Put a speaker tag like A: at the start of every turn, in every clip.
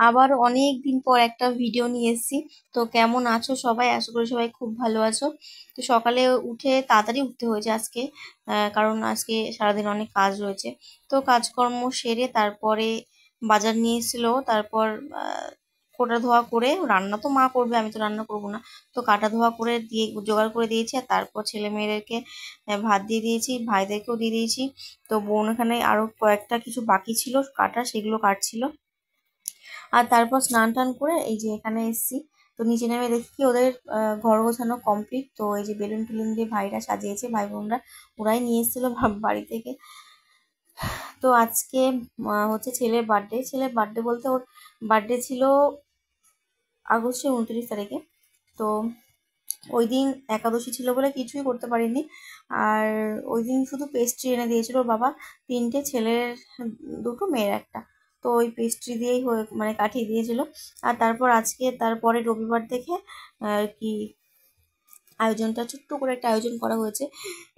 A: আবার অনেক দিন পর একটা ভিডিও নিয়ে এসেছি। তো কেমন আছো সবাই? আশা করি সবাই খুব ভালো আছো। তো সকালে উঠে তাড়াতাড়ি উঠতে হয়েছে আজকে, কারণ আজকে সারাদিন অনেক কাজ রয়েছে। তো কাজকর্ম সেরে তারপরে বাজার নিয়ে এসেছিলো। তারপর কোটা ধোয়া করে, রান্না তো মা করবে, আমি তো রান্না করবো না। তো কাটা ধোয়া করে দিয়ে জোগাড় করে দিয়েছি, আর তারপর ছেলে মেয়েদেরকে ভাত দিয়ে দিয়েছি, ভাইদেরকেও দিয়ে দিয়েছি। তো বোন এখানে আরো কয়েকটা কিছু বাকি ছিল কাটা, সেগুলো কাটছিল। আর তারপর স্নান টান করে এই যে এখানে এসেছি। তো নিচে নেমে দেখি কি ওদের ঘর গোছানো কমপ্লিট। তো এই যে বেলুন টেলুন দিয়ে ভাইরা সাজিয়েছে, ভাই বোনরা ওরাই নিয়ে এসেছিলো বাড়ি থেকে। তো আজকে হচ্ছে ছেলের বার্থডে। ছেলের বার্থডে বলতে ওর বার্থডে ছিল আগস্টের 29 তারিখে। তো ওই দিন একাদশী ছিল বলে কিছুই করতে পারিনি। আর ওই দিন শুধু পেস্ট্রি এনে দিয়েছিল ওর বাবা, তিনটে, ছেলের দুটো, মেয়ের একটা। তো ওই পেস্ট্রি দিয়েই মানে কাটিয়ে দিয়েছিল। আর তারপর আজকে তারপরে রবিবার দেখে আর কি আয়োজনটা ছোট্ট করে একটা আয়োজন করা হয়েছে।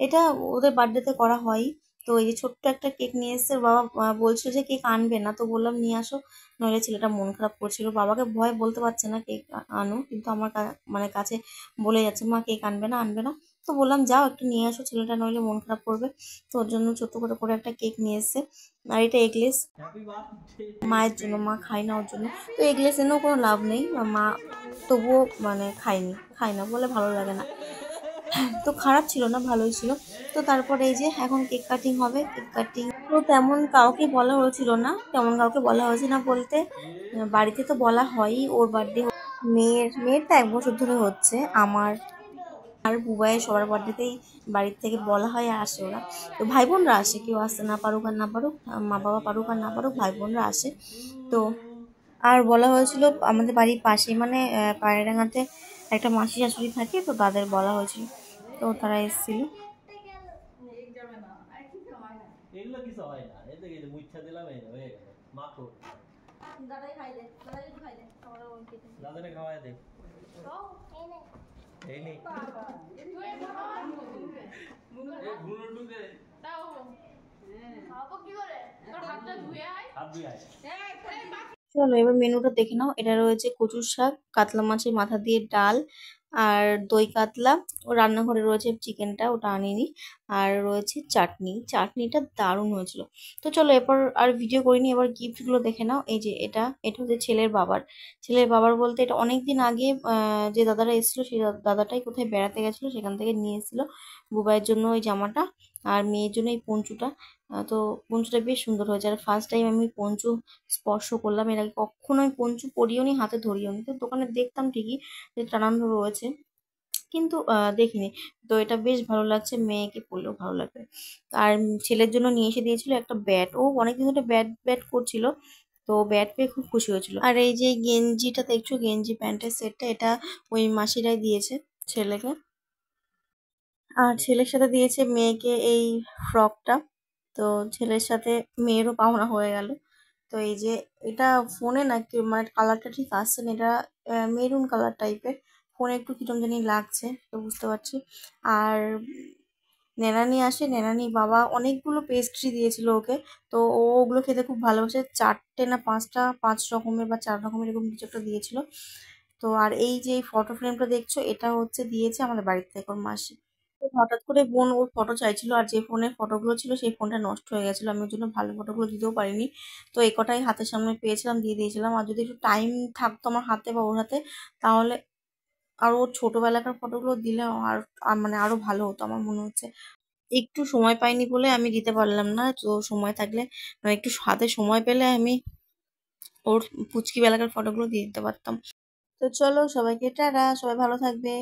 A: এটা ওদের বার্থডেতে করা হয়। তো এই যে ছোট্ট একটা কেক নিয়ে এসেছে বাবা, বলছিল যে কেক আনবে না, তো বললাম নিয়ে আসো, নইলে ছেলেটা মন খারাপ করছিল। বাবাকে ভয় বলতে পারছে না কেক আনো, কিন্তু আমার মানে কাছে বলে যাচ্ছে মা কেক আনবে না, আনবে না। তো বললাম যাও একটু নিয়ে আসো, ছেলেটা নইলে মন খারাপ করবে। তো ওর জন্য ছোট্ট করে করে একটা কেক নিয়ে এসেছে। আর এটা এগলেস, মায়ের জন্য, মা খায় না ওর জন্য। তো এগলেস এনেও কোনো লাভ নেই, মা তবুও মানে খায় না বলে ভালো লাগে না। তো খারাপ ছিল না, ভালোই ছিল। তো তারপরে এই যে এখন কেক কাটিং হবে, কেক কাটিং তো তেমন কাউকে বলা হয়েছিল না, তেমন কাউকে বলা হয়েছে না বলতে বাড়িতে তো বলা হয়ই, ওর বার্থডে মেয়েরটা 1 বছর ধরে হচ্ছে। আমার আর বুবাইয়ের সবার বার্থডেতেই বাড়ির থেকে বলা হয় আর আসে ওরা। তো ভাই বোনরা আসে, কেউ আসতে না পারুক আর না পারুক, মা বাবা পারুক আর না পারুক, ভাই বোনরা আসে। তো আর বলা হয়েছিল আমাদের বাড়ির পাশে মানে পায়রাডাঙ্গাতে একটা মাসি শাশুড়ি থাকে, তো তাদের বলা হয়েছিল, তো তারা এসেছিল।
B: এগুলো কিছু হয় না, এতে কি মুচ্ছা দিলাম এই হয়ে গেল মাখো। দাদাই খাই দে, দাদাই একটু খাই দে, আমারও খেতে দাদারে খাওয়াই দে। এই নে বাবা এই গুলো ঢুকে তাও খাবো কি করে? তোর হাতটা ধুয়ে আয়, হাত ধুয়ে আয়।
A: চলো এবার মেনুটা দেখে নাও। এটা রয়েছে কচুর শাক, কাতলা মাছের মাথা দিয়ে ডাল, আর দই কাতলা। ও রান্নাঘরে রয়েছে চিকেনটা, ওটা আনিনি। আর রয়েছে চাটনি, চাটনিটা দারুণ হয়েছিল। তো চলো এরপর আর ভিডিও করিনি, এবার গিফটগুলো দেখে নাও। এই যে এটা হচ্ছে ছেলের বাবার বলতে এটা অনেক দিন আগে যে দাদারা এসেছিল, সেই দাদাটাই কোথায় বেড়াতে গেছিলো, সেখান থেকে নিয়ে এসেছিলো বুবাইয়ের জন্য ওই জামাটা, আর মেয়ের জন্য এই পঞ্চুটা। তো পঞ্চুটা বেশ সুন্দর হয়েছে। আর ফার্স্ট টাইম আমি পঞ্চু স্পর্শ করলাম, এর আগে কখনো আমি পঞ্চু পরিও নি, হাতে ধরিও নি। তো দোকানে দেখতাম ঠিকই যে টানানো রয়েছে, কিন্তু দেখিনি। তো এটা বেশ ভালো লাগছে, মেয়েকে পরলেও ভালো লাগবে। আর ছেলের জন্য নিয়ে এসে দিয়েছিল একটা ব্যাট, ও অনেকদিন ধরে ব্যাট ব্যাট করছিল। তো ব্যাট পেয়ে খুব খুশি হয়েছিল। আর এই যে গেঞ্জিটা দেখছো, গেঞ্জি প্যান্টের সেটটা, এটা ওই মাসিরাই দিয়েছে ছেলেকে। আর ছেলের সাথে দিয়েছে মেয়েকে এই ফ্রকটা। তো ছেলের সাথে মেয়েরও পাওনা হয়ে গেল। তো এই যে এটা ফোনে না মানে কালারটা ঠিক আসছে না, এটা মেরুন কালার টাইপের, ফোনে একটু কিরম জানি লাগছে, তো বুঝতে পারছি। আর নেনানি আসে, নেনানি বাবা অনেকগুলো পেস্ট্রি দিয়েছিল ওকে। তো ও ওগুলো খেতে খুব ভালোবাসে, 4টে না 5টা, 5 রকমের বা 4 রকমের এরকম কিছু একটা দিয়েছিল। তো আর এই যে ফটো ফ্রেমটা দেখছো, এটা হচ্ছে দিয়েছে আমাদের বাড়ির থেকে ওর মাসি। তো হঠাৎ করে বোন ওর ফটো চাইছিল, আর যে ফোনে ফটোগুলো ছিল সেই ফোনটা নষ্ট হয়ে গেছিলো, আমি ওর জন্য ভালো ফটোগুলো দিতেও পারিনি। তো এই কটাই হাতের সামনে পেয়েছিলাম, দিয়ে দিয়েছিলাম। আর যদি একটু টাইম থাকতো আমার হাতে বা ওর হাতে, তাহলে আর ওর ছোটবেলাকার ফটোগুলো দিলে আর মানে আরো ভালো হতো আমার মনে হচ্ছে। একটু সময় পাইনি বলে আমি দিতে পারলাম না। তো সময় থাকলে মানে একটু হাতে সময় পেলে আমি ওর পুচকি বেলাকার ফটোগুলো দিয়ে দিতে পারতাম। তো চলো সবাইকে টাটা, সবাই ভালো থাকবে।